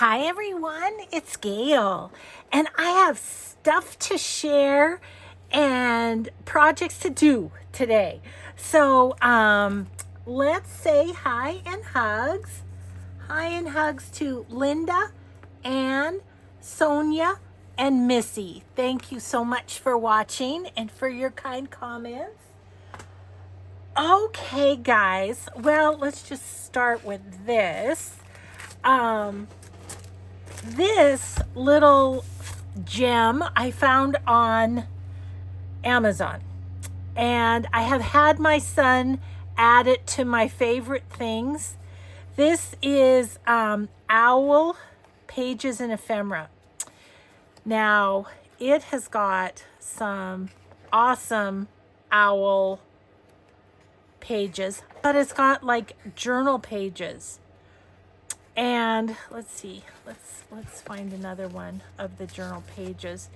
Hi everyone, it's Gail, and I have stuff to share and projects to do today. So, let's say hi and hugs. Hi and hugs to Linda, Anne, Sonia, and Missy. Thank you so much for watching and for your kind comments. Okay, guys. Well, let's just start with this. This little gem I found on Amazon, and I have had my son add it to my favorite things. This is owl pages and ephemera. Now, it has got some awesome owl pages, but it's got like journal pages. And let's see, let's find another one of the journal pages.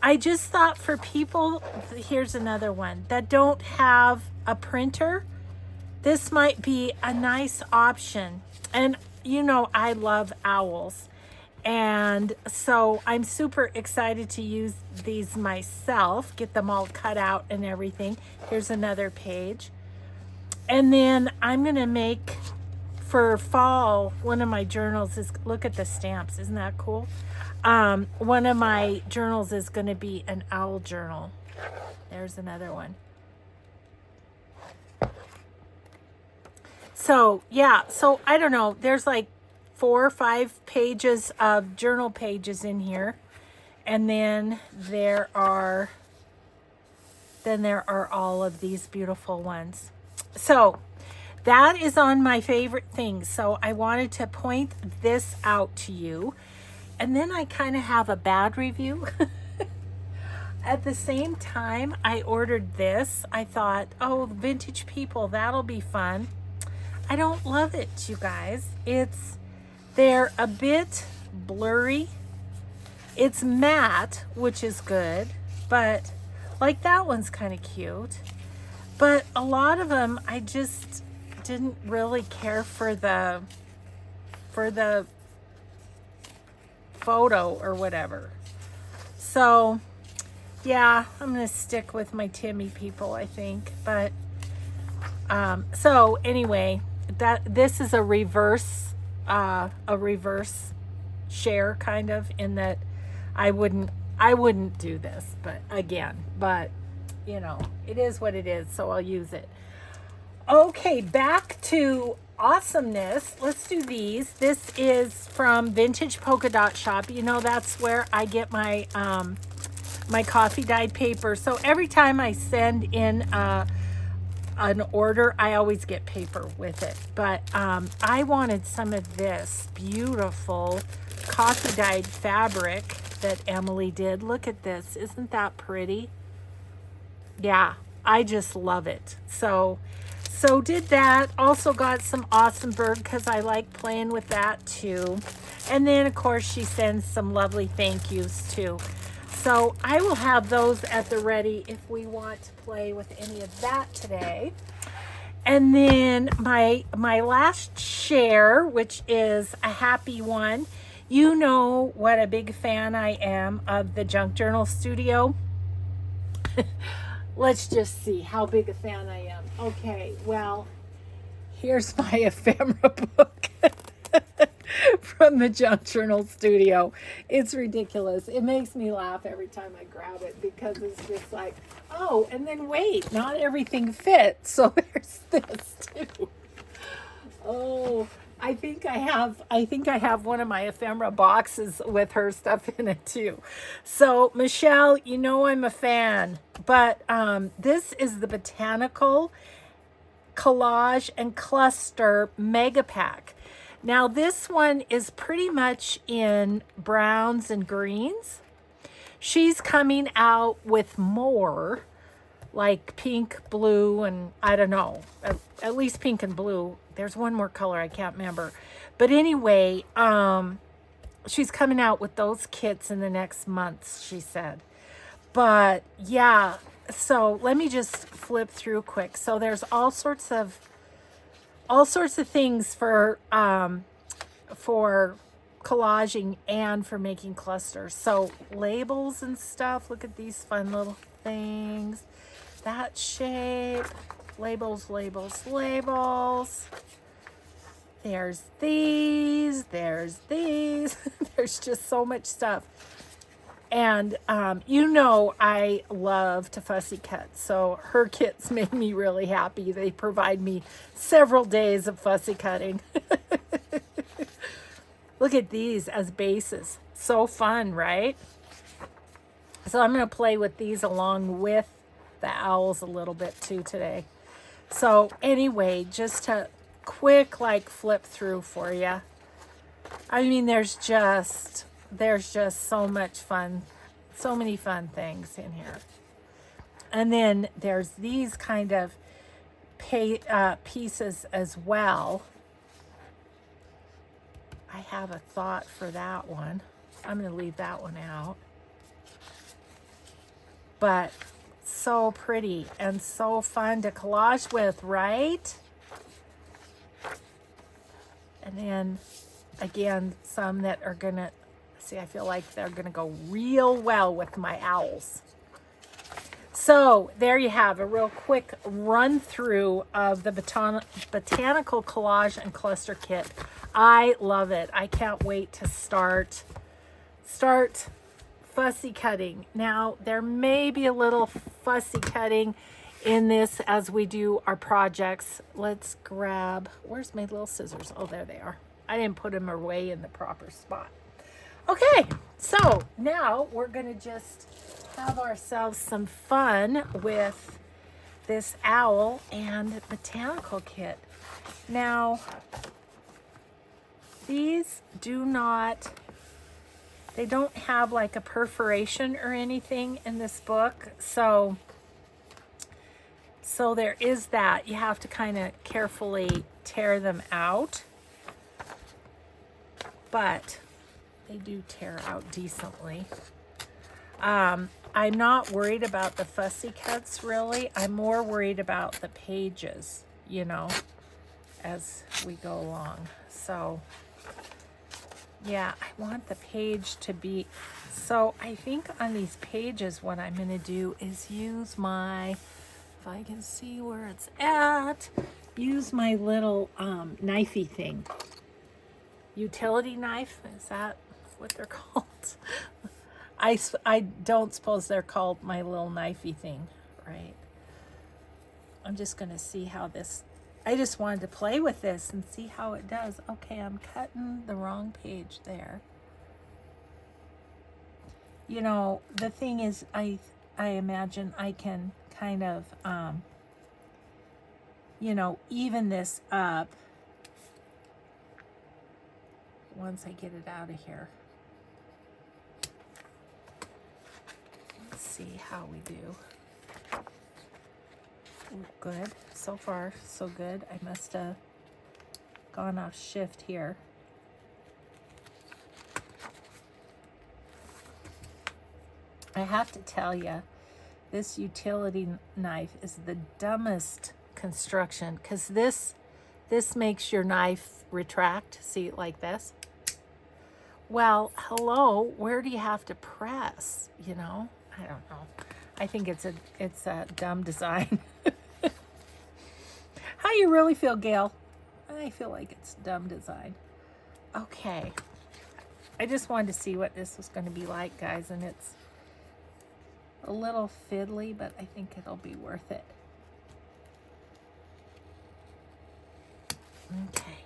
I just thought for people, here's another one, that don't have a printer, this might be a nice option. And you know, I love owls. And so I'm super excited to use these myself, get them all cut out and everything. Here's another page. And then I'm gonna make, for fall, one of my journals is, look at the stamps, isn't that cool? One of my journals is going to be an owl journal. There's another one. So yeah, so I don't know, there's like 4 or 5 pages of journal pages in here, and then there are all of these beautiful ones. So that is on my favorite things. So I wanted to point this out to you. And then I kind of have a bad review. At the same time, I ordered this. I thought, oh, vintage people, that'll be fun. I don't love it, you guys. They're a bit blurry. It's matte, which is good. But like that one's kind of cute. But a lot of them, I just didn't really care for the photo or whatever. So yeah, I'm gonna stick with my Timmy people, I think. But so anyway, this is a reverse share, kind of, in that I wouldn't do this, but you know, it is what it is, so I'll use it. Okay, back to awesomeness. Let's do these. This is from Vintage Polka Dot Shop. You know, that's where I get my my coffee dyed paper. So every time I send in an order, I always get paper with it. But I wanted some of this beautiful coffee dyed fabric that Emily did. Look at this. Isn't that pretty? Yeah, I just love it. So did that. Also got some Awesome Bird because I like playing with that too. And then of course she sends some lovely thank yous too. So I will have those at the ready if we want to play with any of that today. And then my last share, which is a happy one. You know what a big fan I am of the Junk Journal Studio. Let's just see how big a fan I am. Okay, well, here's my ephemera book from the Junk Journal Studio. It's ridiculous. It makes me laugh every time I grab it because it's just like, oh, and then wait, not everything fits. So there's this too. Oh, I think I have one of my ephemera boxes with her stuff in it too. So Michelle, you know I'm a fan, but this is the Botanical Collage and Cluster Mega Pack. Now this one is pretty much in browns and greens. She's coming out with more, like pink, blue, and I don't know, at least pink and blue. There's one more color, I can't remember. But anyway, she's coming out with those kits in the next month, she said. But yeah, so let me just flip through quick. So there's all sorts of things for collaging and for making clusters. So labels and stuff, look at these fun little things. That shape, labels, labels, labels. There's these, there's these. There's just so much stuff. And you know I love to fussy cut, so her kits make me really happy. They provide me several days of fussy cutting. Look at these as bases. So fun, right? So I'm going to play with these along with the owls a little bit too today. So anyway, just to quick like flip through for you. I mean, there's just so much fun, so many fun things in here. And then there's these kind of pieces as well. I have a thought for that one. I'm going to leave that one out. But so pretty and so fun to collage with, right? And then again, some that are going to, see, I feel like they're going to go real well with my owls. So there you have a real quick run through of the Botanical Collage and Cluster Kit. I love it. I can't wait to start fussy cutting. Now, there may be a little fussy cutting in this as we do our projects. Let's grab, where's my little scissors? Oh, there they are. I didn't put them away in the proper spot. Okay, so now we're going to just have ourselves some fun with this owl and botanical kit. Now, these they don't have like a perforation or anything in this book. So there is that. You have to kind of carefully tear them out. But they do tear out decently. I'm not worried about the fussy cuts, really. I'm more worried about the pages, you know, as we go along. So, yeah, I want the page to be... So, I think on these pages, what I'm going to do is use my... If I can see where it's at, use my little knifey thing. Utility knife, is that what they're called? I don't suppose they're called my little knifey thing, right? I'm just going to see how this, I just wanted to play with this and see how it does. Okay, I'm cutting the wrong page there. You know, the thing is, I imagine I can kind of, you know, even this up once I get it out of here. Let's see how we do. Ooh, good. So far, so good. I must have gone off shift here. I have to tell you, this utility knife is the dumbest construction, because this makes your knife retract. See it like this? Well, hello, where do you have to press? You know, I don't know. I think it's a dumb design. How you really feel, Gail? I feel like it's dumb design. Okay. I just wanted to see what this was going to be like, guys, and it's a little fiddly, but I think it'll be worth it. Okay.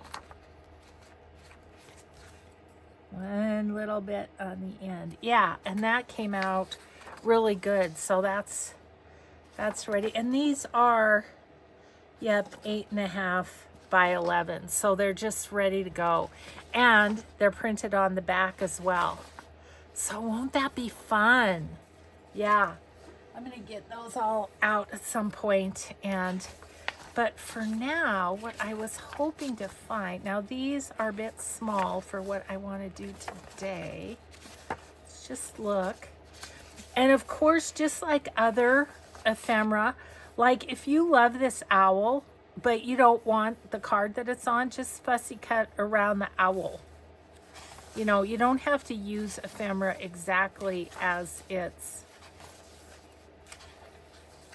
One little bit on the end. Yeah, and that came out really good. So that's ready. And these are, yep, 8.5 by 11. So they're just ready to go. And they're printed on the back as well. So won't that be fun? Yeah, I'm going to get those all out at some point. But for now, what I was hoping to find, now these are a bit small for what I want to do today. Let's just look. And of course, just like other ephemera, like if you love this owl, but you don't want the card that it's on, just fussy cut around the owl. You know, you don't have to use ephemera exactly as it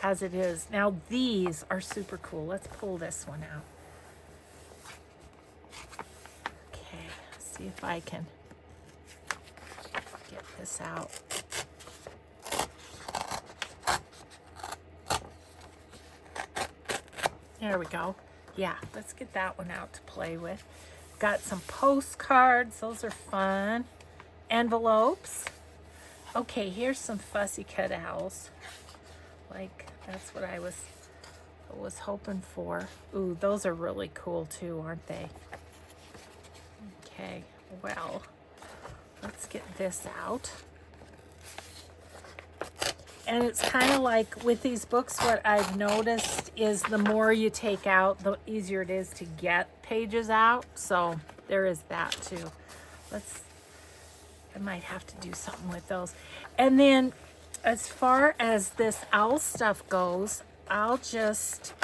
is. Now these are super cool. Let's pull this one out. Okay, see if I can get this out. There we go. Yeah, let's get that one out to play with. Got some postcards. Those are fun. Envelopes. Okay, here's some fussy cut owls. Like, that's what I was hoping for. Ooh, those are really cool too, aren't they? Okay, well, let's get this out. And it's kind of like with these books, what I've noticed is the more you take out, the easier it is to get pages out. So there is that too. I might have to do something with those. And then as far as this owl stuff goes, I'll just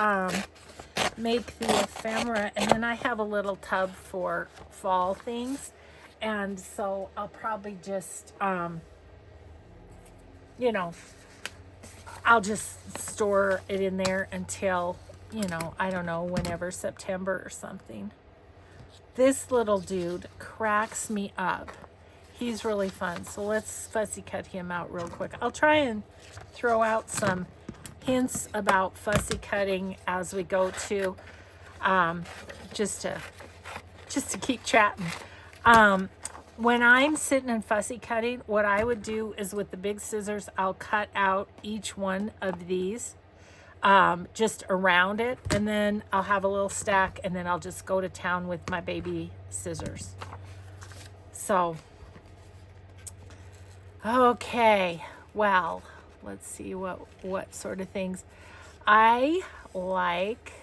make the ephemera, and then I have a little tub for fall things. And so I'll probably just, you know, I'll just store it in there until, you know, I don't know, whenever, September or something. This little dude cracks me up. He's really fun. So let's fussy cut him out real quick. I'll try and throw out some hints about fussy cutting as we go to, just to keep chatting. When I'm sitting and fussy cutting, what I would do is with the big scissors, I'll cut out each one of these, just around it, and then I'll have a little stack, and then I'll just go to town with my baby scissors. So, okay, well, let's see what sort of things I like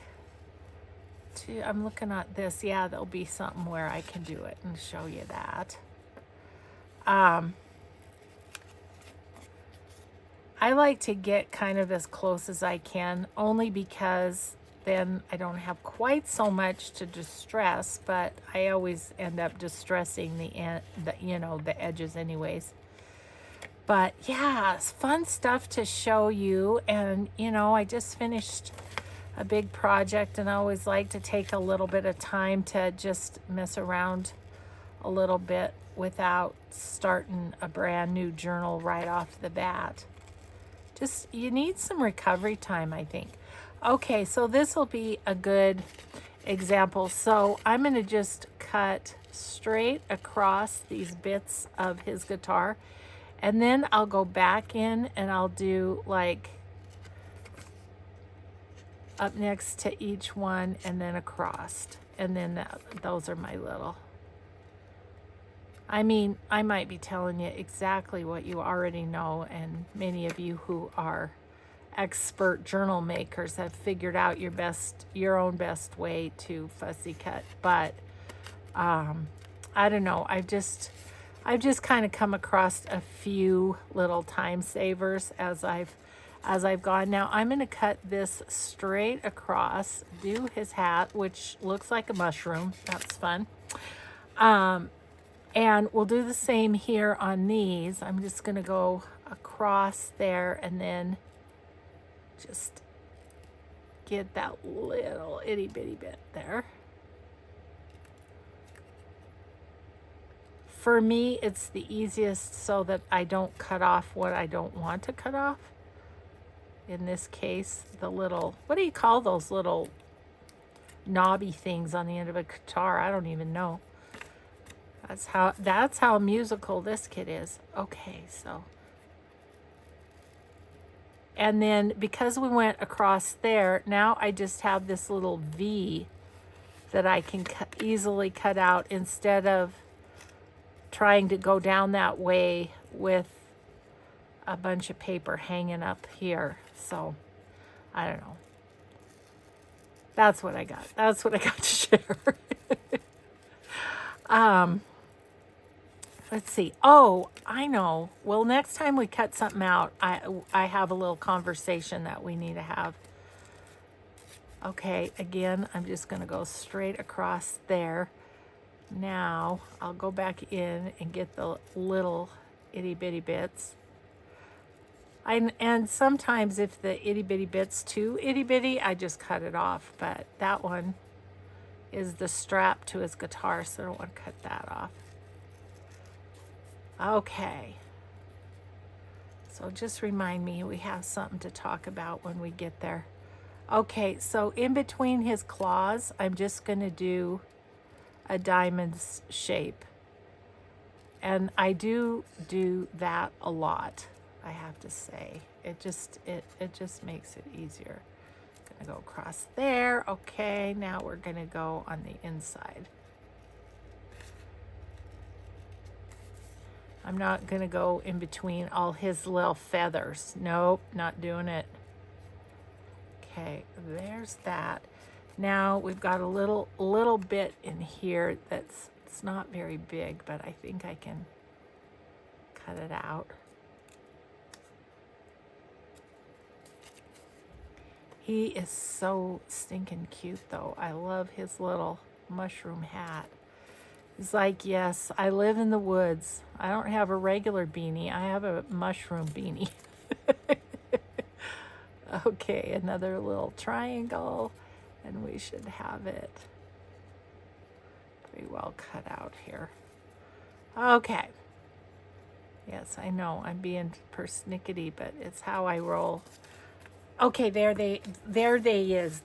to. I'm looking at this. Yeah, there'll be something where I can do it and show you that. I like to get kind of as close as I can, only because then I don't have quite so much to distress, but I always end up distressing the edges anyways. But yeah, it's fun stuff to show you. And you know, I just finished a big project, and I always like to take a little bit of time to just mess around a little bit without starting a brand new journal right off the bat. Just, you need some recovery time, I think. Okay, so this will be a good example. So I'm going to just cut straight across these bits of his guitar, and then I'll go back in and I'll do like up next to each one, and then across, and then those are my little. I mean, I might be telling you exactly what you already know, and many of you who are expert journal makers have figured out your own best way to fussy cut. But I don't know. I've just kind of come across a few little time savers as I've gone. Now I'm going to cut this straight across, do his hat, which looks like a mushroom. That's fun. And we'll do the same here on these. I'm just going to go across there and then just get that little itty bitty bit there. For me, it's the easiest so that I don't cut off what I don't want to cut off. In this case, the little, what do you call those little knobby things on the end of a guitar? I don't even know. That's how musical this kit is. Okay, so. And then because we went across there, now I just have this little V that I can easily cut out instead of trying to go down that way with a bunch of paper hanging up here. So, I don't know. That's what I got. That's what I got to share. Let's see. Oh, I know. Well, next time we cut something out, I have a little conversation that we need to have. Okay, again, I'm just going to go straight across there. Now I'll go back in and get the little itty bitty bits. And sometimes if the itty bitty bit's too itty bitty, I just cut it off. But that one is the strap to his guitar, so I don't want to cut that off. Okay. So just remind me we have something to talk about when we get there. Okay, so in between his claws, I'm just going to do a diamond shape. And I do that a lot, I have to say. It just makes it easier. Gonna go across there. Okay, now we're gonna go on the inside. I'm not gonna go in between all his little feathers. Nope, not doing it. Okay, there's that. Now we've got a little bit in here that's, it's not very big, but I think I can cut it out. He is so stinking cute though. I love his little mushroom hat. He's like, yes, I live in the woods. I don't have a regular beanie. I have a mushroom beanie. Okay, another little triangle, and we should have it pretty well cut out here. Okay. Yes, I know I'm being persnickety, but it's how I roll. Okay, there he is.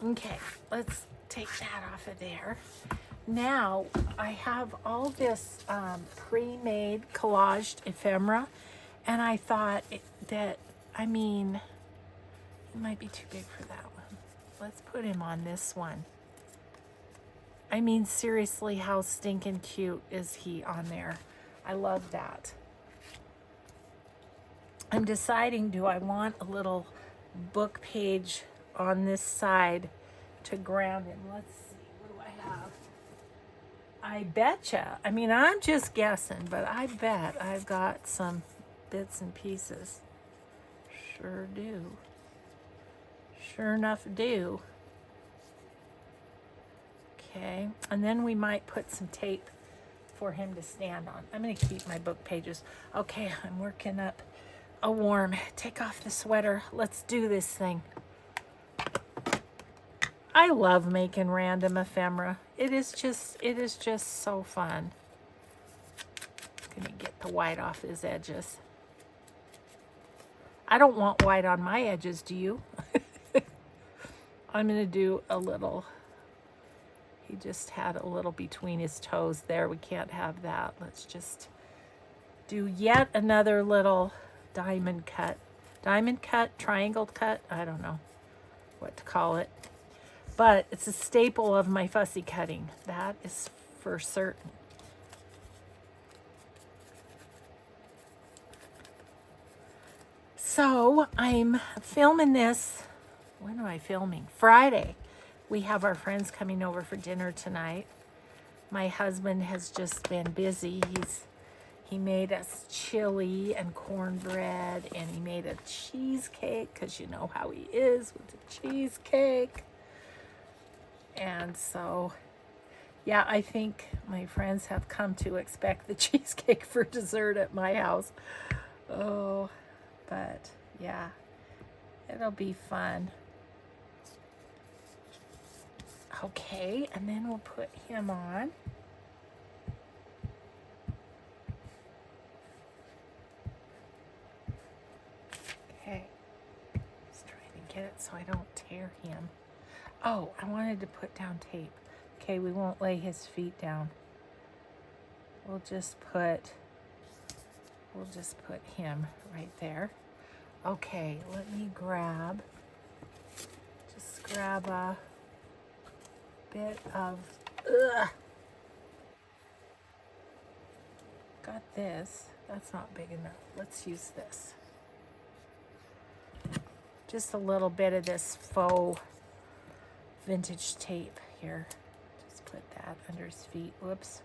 Okay, let's take that off of there. Now I have all this pre-made collaged ephemera, and I thought that, I mean, it might be too big for that one. Let's put him on this one. I mean, seriously, how stinking cute is he on there? I love that. I'm deciding, do I want a little book page on this side to ground him? Let's see, what do I have? I betcha. I mean, I'm just guessing, but I bet I've got some bits and pieces. Sure do. Sure enough do. Okay, and then we might put some tape for him to stand on. I'm going to keep my book pages. Okay, I'm working up a warm. Take off the sweater. Let's do this thing. I love making random ephemera. It is just so fun. I'm going to get the white off his edges. I don't want white on my edges, do you? I'm going to do a little. He just had a little between his toes there. We can't have that. Let's just do yet another little diamond cut. Diamond cut, triangle cut, I don't know what to call it. But it's a staple of my fussy cutting. That is for certain. So I'm filming this. When am I filming? Friday. We have our friends coming over for dinner tonight. My husband has just been busy. He made us chili and cornbread, and he made a cheesecake, because you know how he is with the cheesecake. And so, yeah, I think my friends have come to expect the cheesecake for dessert at my house. Oh, but yeah, it'll be fun. Okay, and then we'll put him on. Okay, just trying to get it so I don't tear him. Oh, I wanted to put down tape. Okay, we won't lay his feet down. We'll just put him right there. Okay, let me grab a bit of, got this. That's not big enough. Let's use this. Just a little bit of this faux vintage tape here. Just put that under his feet. Whoops.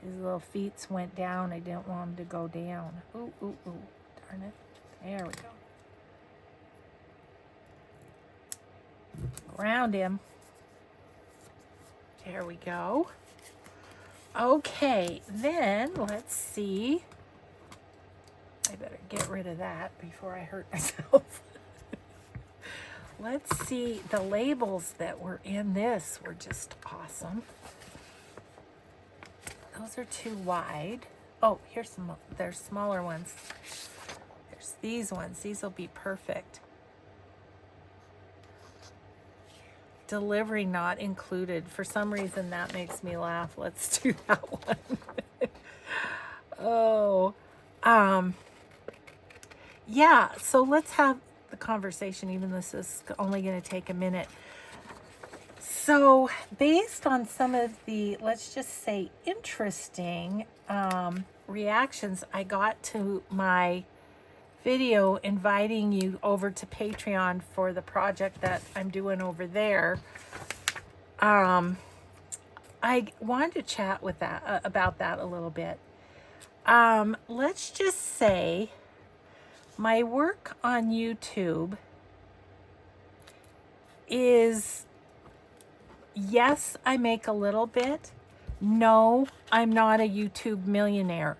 His little feet went down. I didn't want him to go down. Ooh, ooh, ooh. Darn it. There we go. Ground him. There we go. Okay, then let's see. I better get rid of that before I hurt myself. Let's see, the labels that were in this were just awesome. Those are too wide. Oh, there's smaller ones. There's these ones. These will be perfect. Delivery not included. For some reason, that makes me laugh. Let's do that one. Oh, yeah, so let's have the conversation, even though this is only going to take a minute. So based on some of the, let's just say, interesting reactions I got to my video inviting you over to Patreon for the project that I'm doing over there, I wanted to chat with that about that a little bit. Let's just say my work on YouTube is, yes, I make a little bit. No, I'm not a YouTube millionaire.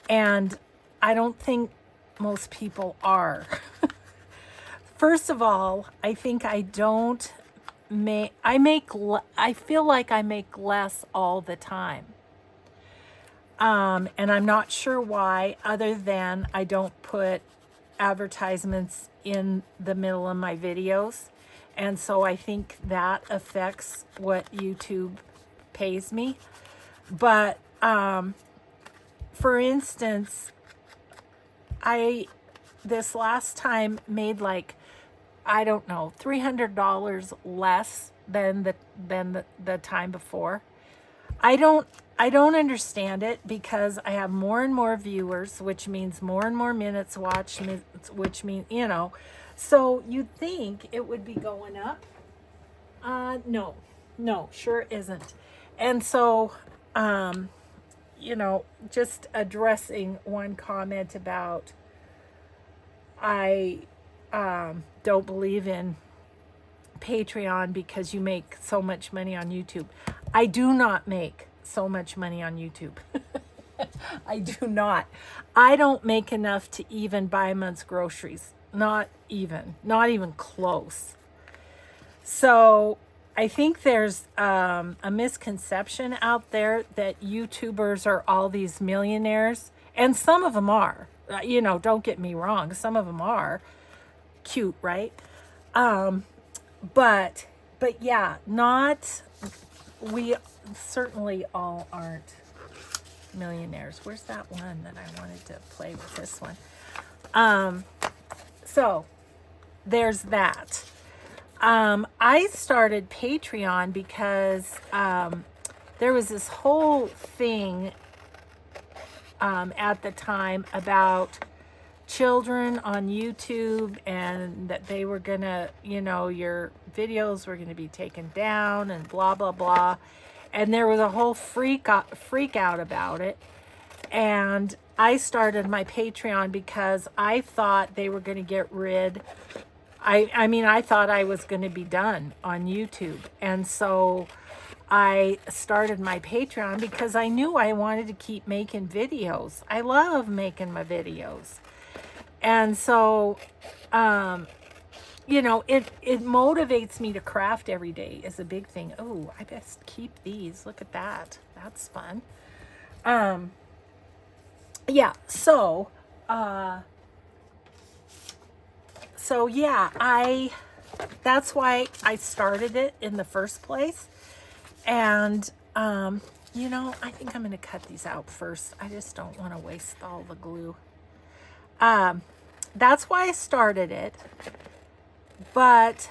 And I don't think most people are. First of all, I think I feel like I make less all the time. And I'm not sure why, other than I don't put advertisements in the middle of my videos. And so I think that affects what YouTube pays me. But for instance, this last time made like, I don't know, $300 less than the time before. I don't understand it, because I have more and more viewers, which means more and more minutes watched, which means, so you'd think it would be going up. No, sure isn't. And so, just addressing one comment about, I don't believe in Patreon because you make so much money on YouTube. I do not make so much money on YouTube. I do not. I don't make enough to even buy a month's groceries. Not even close. So I think there's a misconception out there that YouTubers are all these millionaires, and some of them are. Don't get me wrong, some of them are cute, right? But yeah, we certainly all aren't millionaires. Where's that one that I wanted to play with? This one. So there's that. I started Patreon because there was this whole thing at the time about children on YouTube, and that they were gonna, your videos were gonna be taken down and blah blah blah, and there was a whole freak out about it. And I started my Patreon because I thought they were going to get rid. I thought I was going to be done on YouTube, and so I started my Patreon because I knew I wanted to keep making videos. I love making my videos. And so, it motivates me to craft every day is a big thing. Oh, I best keep these. Look at that. That's fun. Yeah, so yeah, that's why I started it in the first place. And, I think I'm going to cut these out first. I just don't want to waste all the glue. That's why I started it. But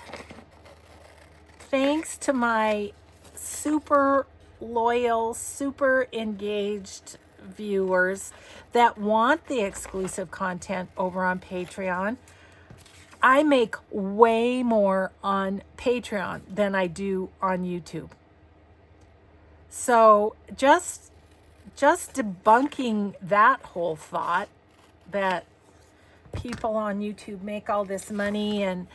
thanks to my super loyal, super engaged viewers that want the exclusive content over on Patreon, I make way more on Patreon than I do on YouTube. So just debunking that whole thought that people on YouTube make all this money and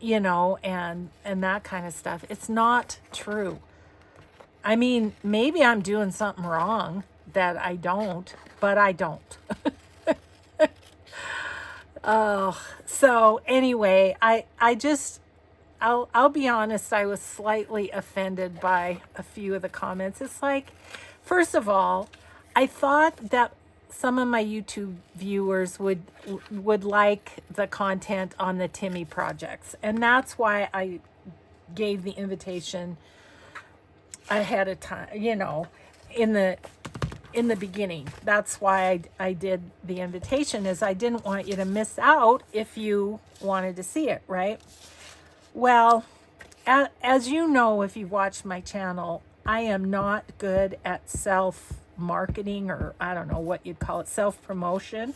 you know, and that kind of stuff. It's not true. I mean, maybe I'm doing something wrong that I don't, but I don't. Oh, so anyway, I'll be honest, I was slightly offended by a few of the comments. It's like, first of all, I thought that some of my YouTube viewers would like the content on the Timmy projects, and that's why I gave the invitation ahead of time, you know, in the beginning. That's why I did the invitation, is I didn't want you to miss out if you wanted to see it, right? Well, as you know, if you've watched my channel, I am not good at self-marketing, or I don't know what you'd call it, self-promotion.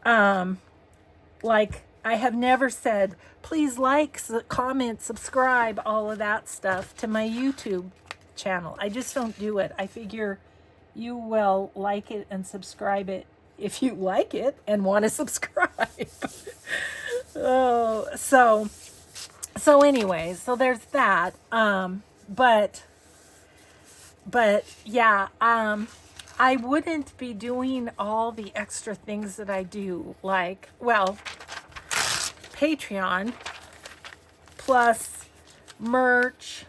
Like, I have never said, please like, comment, subscribe, all of that stuff to my YouTube channel. I just don't do it. I figure you will like it and subscribe it if you like it and want to subscribe. Oh, so anyway, so there's that. But yeah, I wouldn't be doing all the extra things that I do, like, well, Patreon plus merch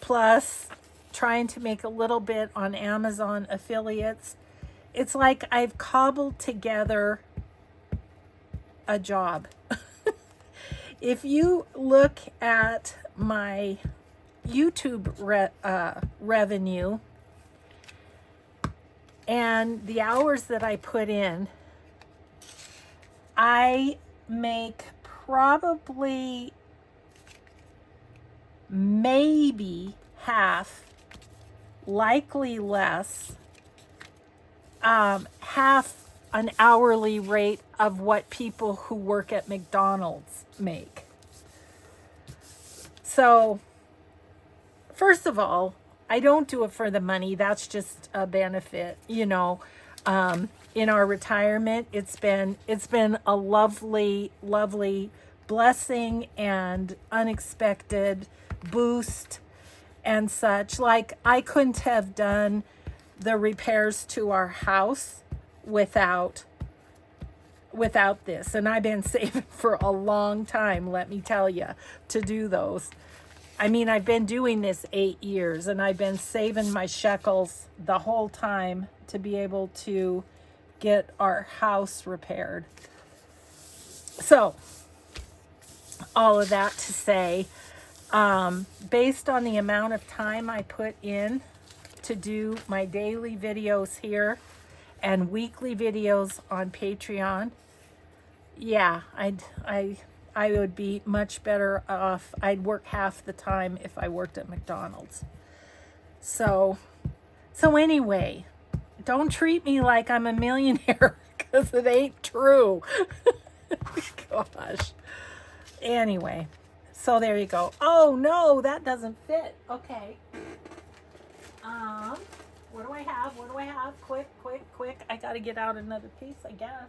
plus trying to make a little bit on Amazon affiliates. It's like I've cobbled together a job. If you look at my YouTube revenue and the hours that I put in, I make probably maybe half, likely less, half an hourly rate of what people who work at McDonald's make. So, first of all, I don't do it for the money. That's just a benefit, you know. In our retirement, it's been a lovely, lovely blessing and unexpected boost and such. Like, I couldn't have done the repairs to our house without this, and I've been saving for a long time, let me tell you, to do those. I mean, I've been doing this 8 years, and I've been saving my shekels the whole time to be able to get our house repaired. So, all of that to say, based on the amount of time I put in to do my daily videos here and weekly videos on Patreon, yeah, I would be much better off. I'd work half the time if I worked at McDonald's. So anyway, don't treat me like I'm a millionaire, because it ain't true. Gosh. Anyway, so there you go. Oh no, that doesn't fit. Okay. What do I have? What do I have? Quick. I gotta get out another piece, I guess.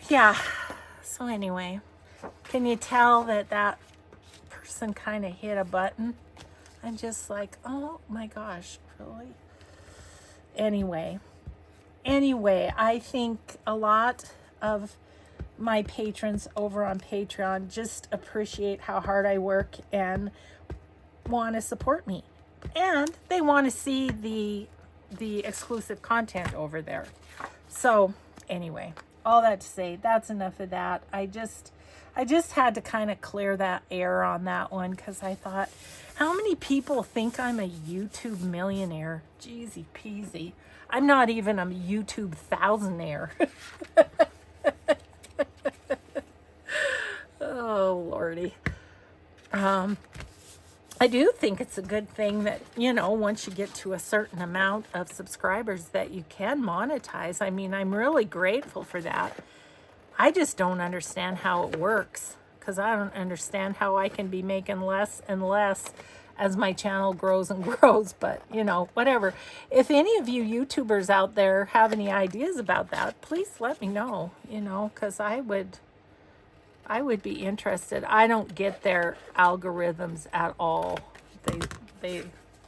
Yeah. So anyway, can you tell that person kind of hit a button? I'm just like, oh my gosh, really? Anyway, I think a lot of my patrons over on Patreon just appreciate how hard I work and want to support me. And they want to see the exclusive content over there. So anyway, all that to say, that's enough of that. I just had to kind of clear that air on that one, because I thought, how many people think I'm a YouTube millionaire? Jeezy peasy. I'm not even a YouTube thousandaire. Oh, Lordy. I do think it's a good thing that, you know, once you get to a certain amount of subscribers, that you can monetize. I mean, I'm really grateful for that. I just don't understand how it works, because I don't understand how I can be making less and less as my channel grows and grows. But, you know, whatever. If any of you YouTubers out there have any ideas about that, please let me know, you know, because I would I would be interested. I don't get their algorithms at all.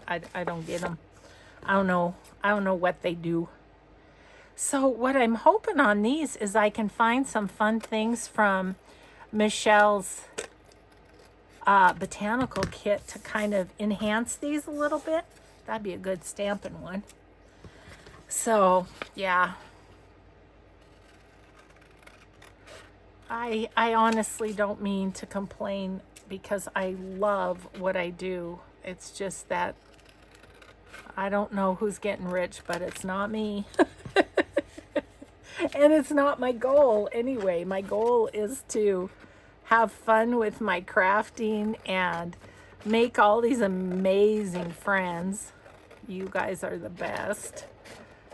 I don't get them. I don't know what they do. So what I'm hoping on these is I can find some fun things from Michelle's botanical kit to kind of enhance these a little bit. That'd be a good stamping one. So yeah, I honestly don't mean to complain because I love what I do. It's just that I don't know who's getting rich, but it's not me. And it's not my goal anyway. My goal is to have fun with my crafting and make all these amazing friends. You guys are the best.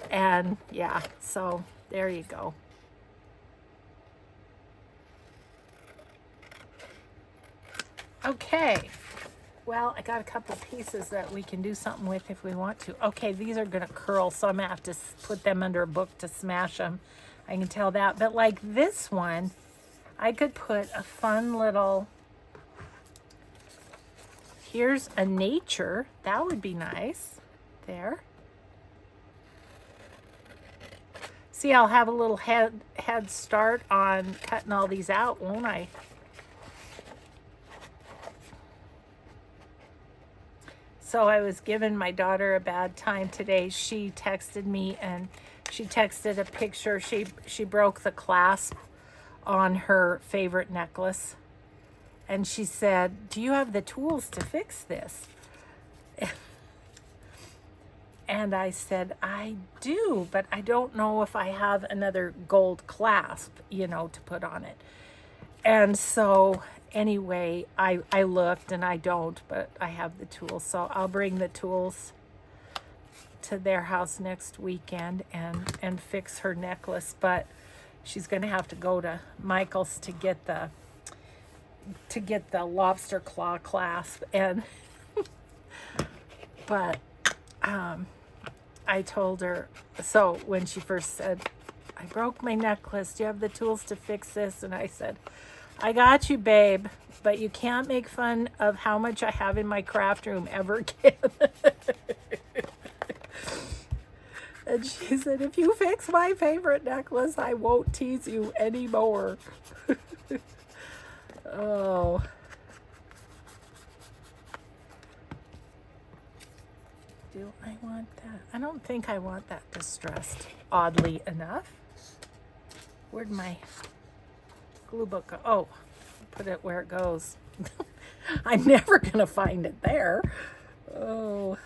And yeah, so there you go. Okay, well, I got a couple pieces that we can do something with if we want to. Okay, these are gonna curl, so I'm gonna have to put them under a book to smash them. I can tell that. But like this one, I could put a fun little, here's a nature. That would be nice. There. See, I'll have a little head start on cutting all these out, won't I? So I was giving my daughter a bad time today. She texted me and she texted a picture. She broke the clasp on her favorite necklace. And she said, "Do you have the tools to fix this?" And I said, "I do, but I don't know if I have another gold clasp, you know, to put on it." And so anyway, I looked and I don't, but I have the tools. So I'll bring the tools to their house next weekend and fix her necklace. But she's going to have to go to Michael's to get the lobster claw clasp. And but I told her, so when she first said, "I broke my necklace, do you have the tools to fix this?" And I said, "I got you, babe, but you can't make fun of how much I have in my craft room ever again." And she said, "If you fix my favorite necklace, I won't tease you anymore." Oh. Do I want that? I don't think I want that distressed, oddly enough. Where'd my glue book go? Oh, put it where it goes. I'm never gonna find it there. Oh.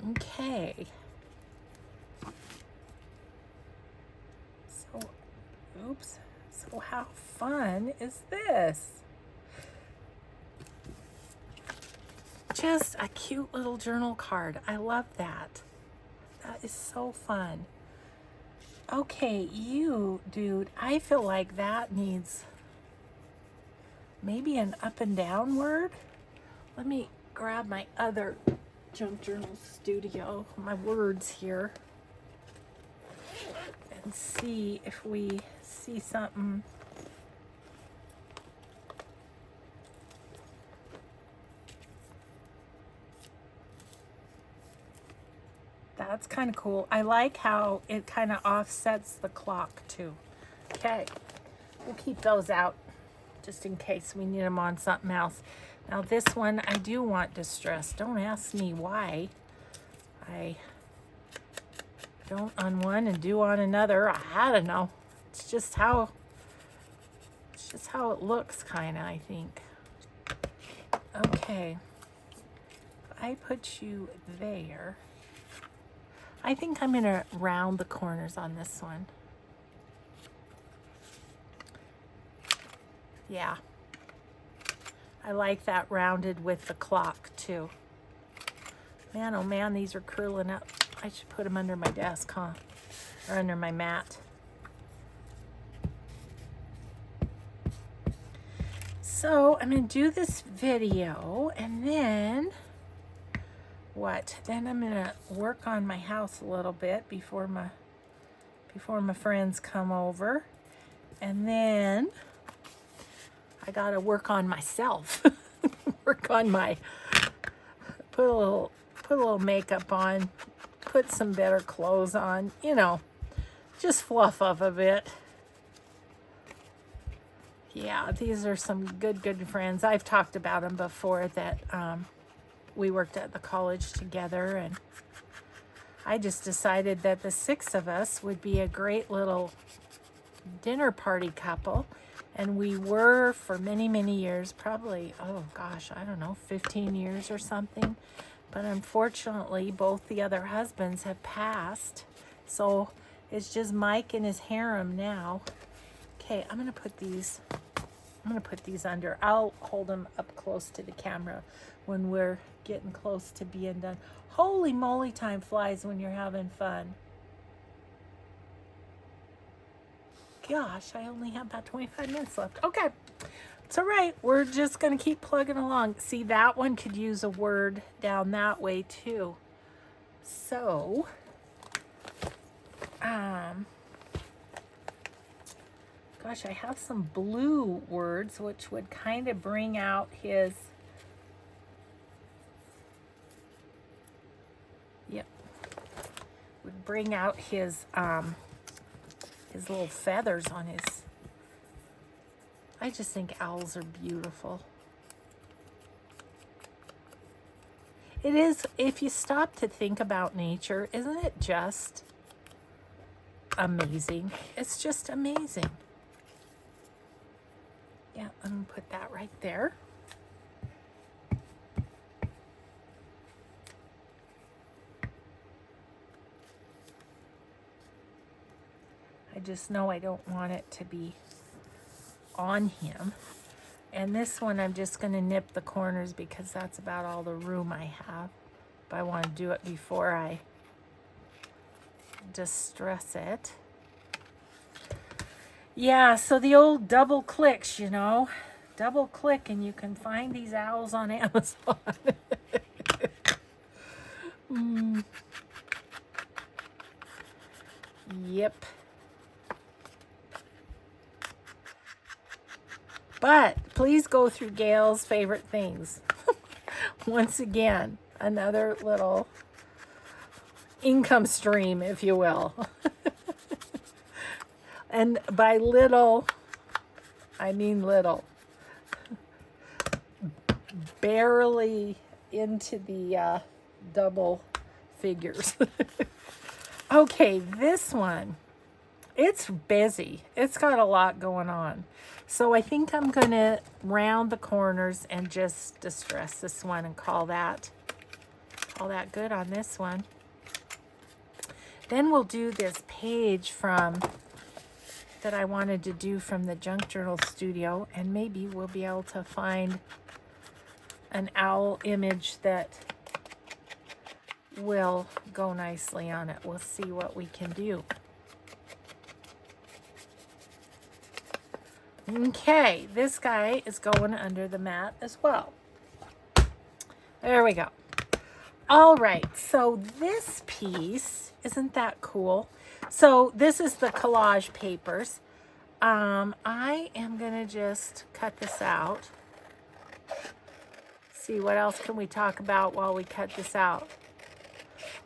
Okay. So, oops. So how fun is this? Just a cute little journal card. I love that. That is so fun. Okay, you, dude, I feel like that needs maybe an up and down word. Let me grab my other Junk Journal Studio, my words here, and see if we see something. That's kind of cool. I like how it kind of offsets the clock too. Okay, we'll keep those out just in case we need them on something else. Now this one I do want distressed. Don't ask me why I don't on one and do on another. I don't know. It's just how it looks, kind of, I think. Okay, I put you there. I think I'm gonna round the corners on this one. Yeah, I like that rounded with the clock too. Man, oh man, these are curling up. I should put them under my desk, huh? Or under my mat. So I'm gonna do this video and then what? Then I'm gonna work on my house a little bit before my friends come over. And then I got to work on myself. Work on my, put a little makeup on, put some better clothes on, you know, just fluff up a bit. Yeah, these are some good friends. I've talked about them before, that we worked at the college together, and I just decided that the 6 of us would be a great little dinner party couple. And we were for many years, probably, oh gosh, I don't know, 15 years or something. But unfortunately, both the other husbands have passed. So it's just Mike and his harem now. Okay, I'm going to put these under. I'll hold them up close to the camera when we're getting close to being done. Holy moly, time flies when you're having fun. Gosh, I only have about 25 minutes left. Okay, it's all right. We're just going to keep plugging along. See, that one could use a word down that way too. So, gosh, I have some blue words which would kind of bring out his, would bring out his little feathers on his. I just think owls are beautiful. It is, if you stop to think about nature, isn't it just amazing? It's just amazing. Yeah, I'm gonna put that right there. I just know I don't want it to be on him. And this one I'm just going to nip the corners because that's about all the room I have. But I want to do it before I distress it. Yeah, so the old double clicks, you know. Double click and you can find these owls on Amazon. Yep. But please go through Gail's favorite things. Once again, another little income stream, if you will. And by little, I mean little. Barely into the double figures. Okay, this one, it's busy. It's got a lot going on. So I think I'm going to round the corners and just distress this one and call that good on this one. Then we'll do this page that I wanted to do from the Junk Journal Studio, and maybe we'll be able to find an owl image that will go nicely on it. We'll see what we can do. Okay, this guy is going under the mat as well. There we go. All right, so this piece, isn't that cool? So this is the collage papers. I am gonna just cut this out. See, what else can we talk about while we cut this out?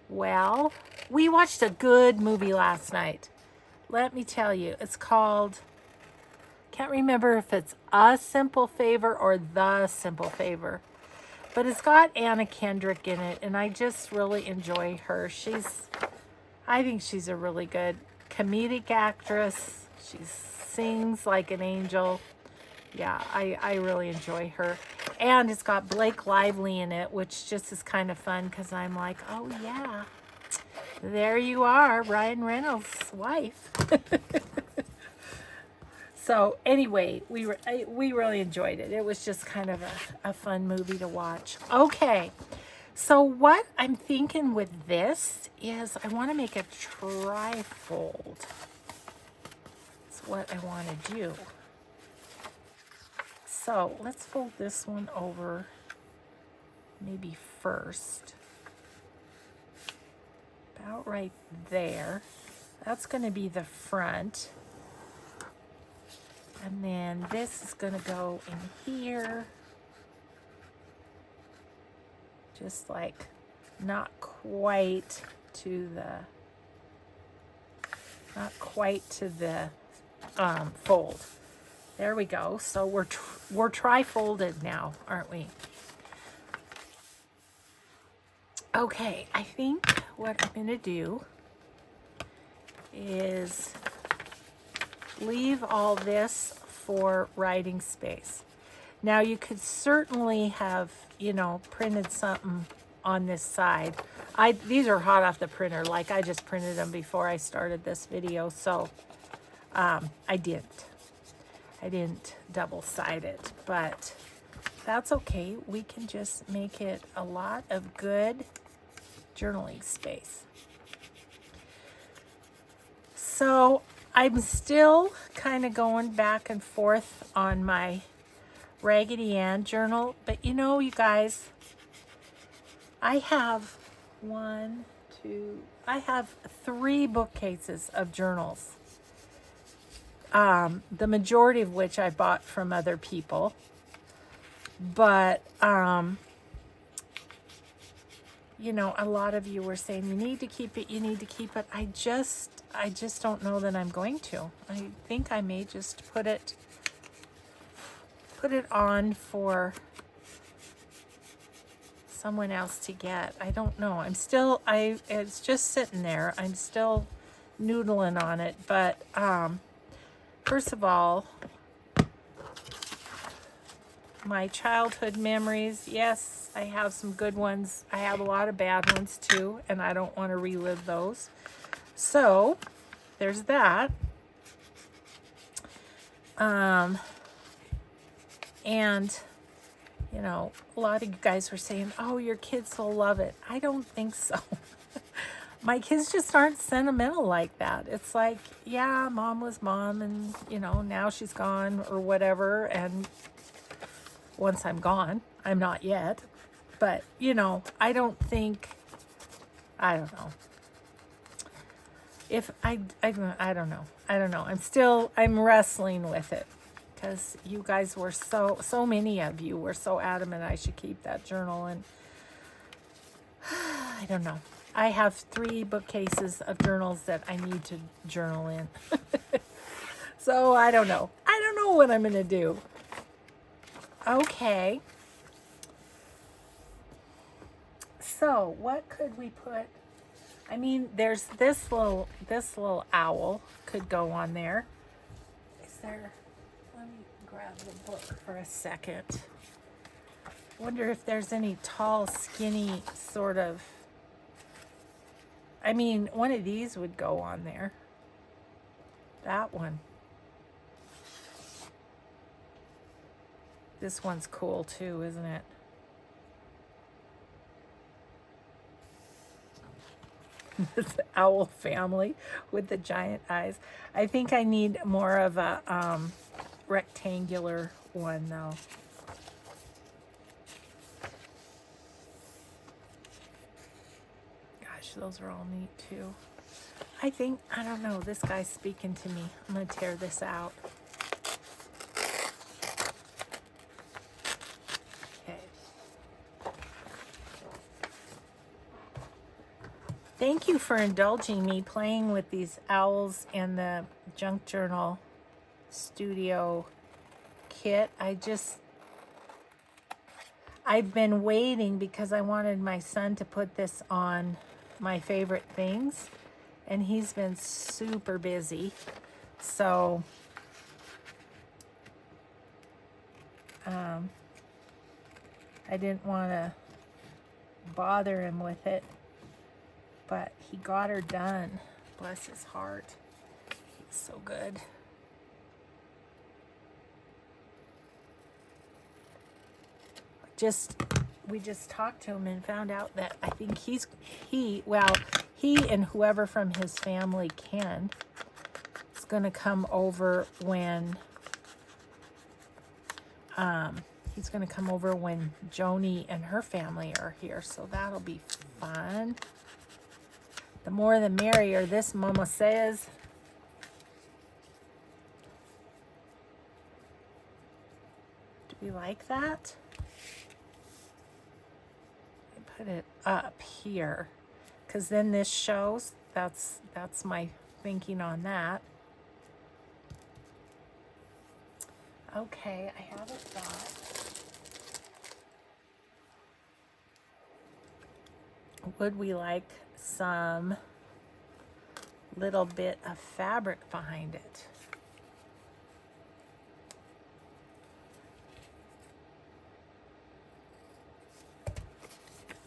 Well, we watched a good movie last night. Let me tell you, it's called, can't remember if it's A Simple Favor or The Simple Favor, but it's got Anna Kendrick in it, and I just really enjoy her. I think she's a really good comedic actress. She sings like an angel. Yeah, I really enjoy her. And it's got Blake Lively in it, which just is kind of fun because I'm like, oh yeah, there you are, Ryan Reynolds' wife. So anyway, we really enjoyed it. It was just kind of a fun movie to watch. Okay, so what I'm thinking with this is I want to make a trifold. That's what I want to do. So let's fold this one over maybe first. About right there. That's going to be the front. And then this is going to go in here. Just like not quite to the fold. There we go. So we're trifolded now, aren't we? Okay, I think what I'm going to do is leave all this for writing space. Now you could certainly have, you know, printed something on this side. These are hot off the printer, like I just printed them before I started this video, so I didn't double-side it, but that's okay. We can just make it a lot of good journaling space. So I'm still kind of going back and forth on my Raggedy Ann journal, but you know, you guys, I have I have 3 bookcases of journals. The majority of which I bought from other people, but you know, a lot of you were saying you need to keep it, you need to keep it. I just don't know that I'm going to. I think I may just put it on for someone else to get. I don't know. It's just sitting there. I'm still noodling on it, but first of all, my childhood memories, yes, I have some good ones. I have a lot of bad ones too, and I don't want to relive those. So there's that. And you know, a lot of you guys were saying, oh, your kids will love it. I don't think so. My kids just aren't sentimental like that. It's like, yeah, mom was mom, and you know, now she's gone or whatever, and once I'm gone, I'm not yet, but you know, I don't know. If I don't know. I'm wrestling with it, because you guys were so many of you were so adamant I should keep that journal, and I don't know. I have 3 bookcases of journals that I need to journal in. So I don't know. I don't know what I'm going to do. Okay. So what could we put? I mean, there's this little owl could go on there. Let me grab the book for a second. Wonder if there's any tall, skinny sort of, I mean, one of these would go on there. That one. This one's cool too, isn't it? This owl family with the giant eyes. I think I need more of a rectangular one though. Gosh, those are all neat too. I don't know, this guy's speaking to me. I'm gonna tear this out. Thank you for indulging me playing with these owls and the junk journal studio kit. I've been waiting because I wanted my son to put this on my favorite things, and he's been super busy. So I didn't want to bother him with it. But he got her done. Bless his heart. He's so good. We just talked to him and found out that I think he and whoever from his family can is going to come over when he's going to come over when Joni and her family are here. So that'll be fun. The more the merrier, this mama says. We like that. I put it up here because then this shows. That's my thinking on that. Okay, I have a thought. Would we like some little bit of fabric behind it?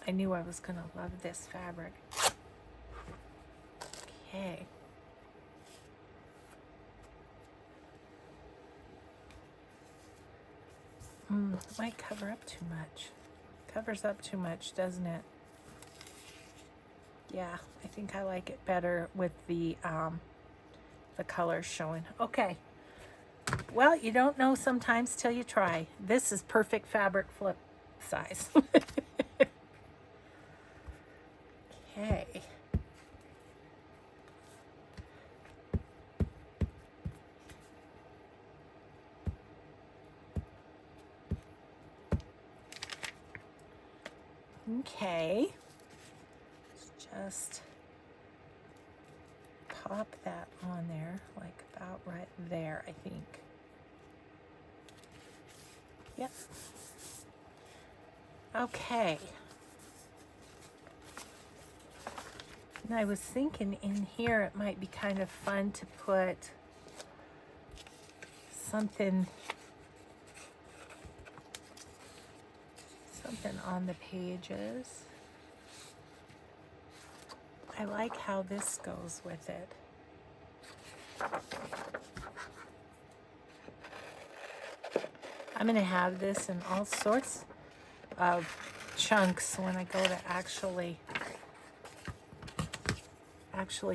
I knew I was going to love this fabric. Okay. Might cover up too much. Covers up too much, doesn't it? Yeah, I think I like it better with the colors showing. Okay. Well, you don't know sometimes till you try. This is perfect fabric flip size. Okay. Okay. Let's just pop that on there, like about right there, I think. Yep. Okay. And I was thinking in here it might be kind of fun to put something on the pages. I like how this goes with it. I'm going to have this in all sorts of chunks when I go to actually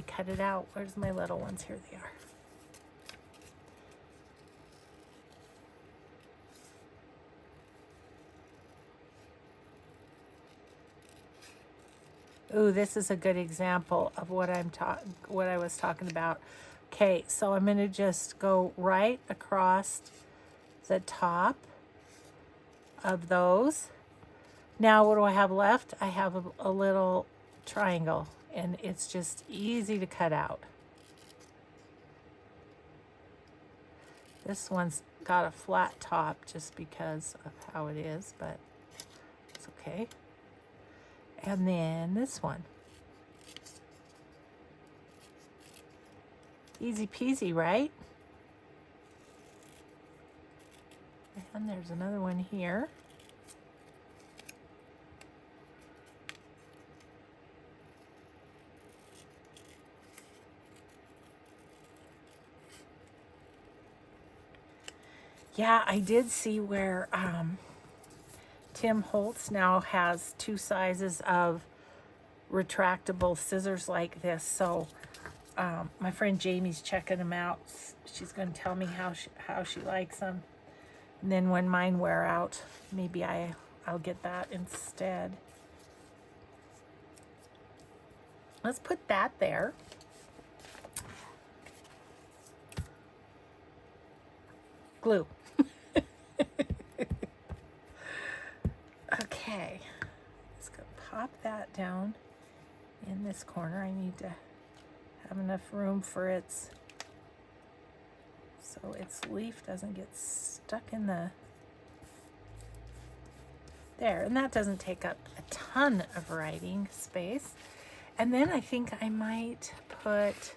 cut it out. Where's my little ones? Here they are. Ooh, this is a good example of what I was talking about. Okay, so I'm going to just go right across the top of those. Now, what do I have left? I have a little triangle, and it's just easy to cut out. This one's got a flat top just because of how it is, but it's okay. And then this one. Easy peasy, right? And there's another one here. Yeah, I did see where Tim Holtz now has 2 sizes of retractable scissors like this. So my friend Jamie's checking them out. She's going to tell me how she likes them. And then when mine wear out, maybe I'll get that instead. Let's put that there. Glue. Okay. Just gonna pop that down in this corner. I need to have enough room for so its leaf doesn't get stuck in the there, and that doesn't take up a ton of writing space. And then I think I might put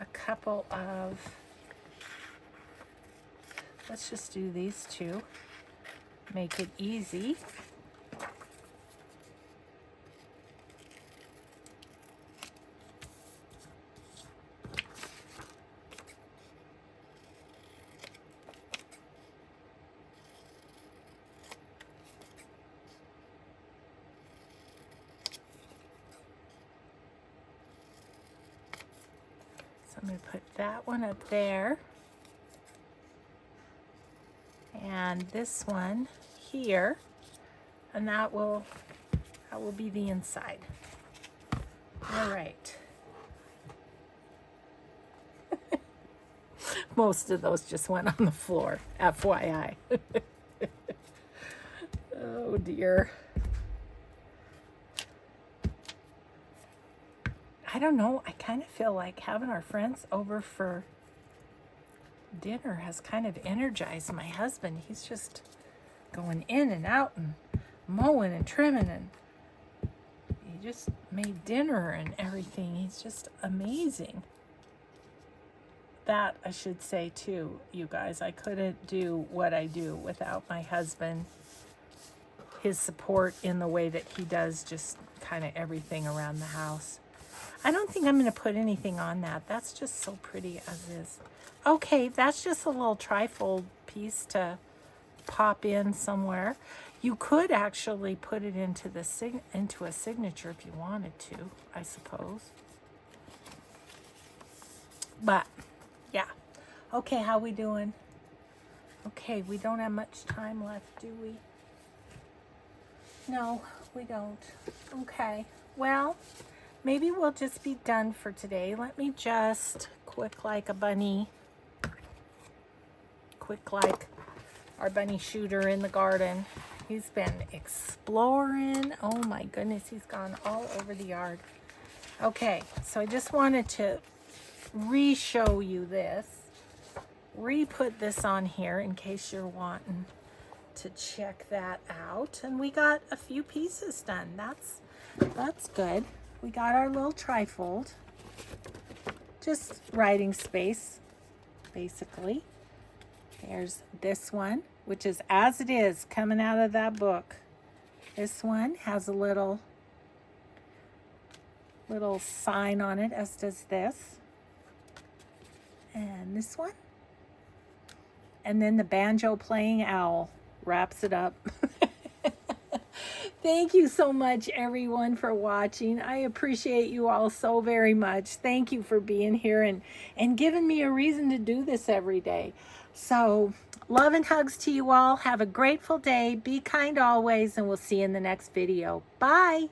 a couple of, let's just do these 2, make it easy. So I'm going to put that one up there. And this one here, and that will be the inside. All right. Most of those just went on the floor, FYI. Oh dear. I don't know. I kind of feel like having our friends over for dinner has kind of energized my husband. He's just going in and out and mowing and trimming, and he just made dinner and everything. He's just amazing. That I should say too, you guys. I couldn't do what I do without my husband. His support in the way that he does just kind of everything around the house. I don't think I'm going to put anything on that. That's just so pretty as is. Okay, that's just a little trifold piece to pop in somewhere. You could actually put it into a signature if you wanted to, I suppose. But yeah. Okay, how we doing? Okay, we don't have much time left, do we? No, we don't. Okay. Well, maybe we'll just be done for today. Let me just quick like a bunny. Quick like our bunny shooter in the garden. He's been exploring. Oh my goodness, he's gone all over the yard. Okay, so I just wanted to re-show you this. Re-put this on here in case you're wanting to check that out. And we got a few pieces done. That's good. We got our little trifold. Just writing space, basically. There's this one, which is as it is coming out of that book. This one has a little sign on it, as does this. And this one. And then the banjo playing owl wraps it up. Thank you so much, everyone, for watching. I appreciate you all so very much. Thank you for being here and giving me a reason to do this every day. So, love and hugs to you all. Have a grateful day. Be kind always, and we'll see you in the next video. Bye.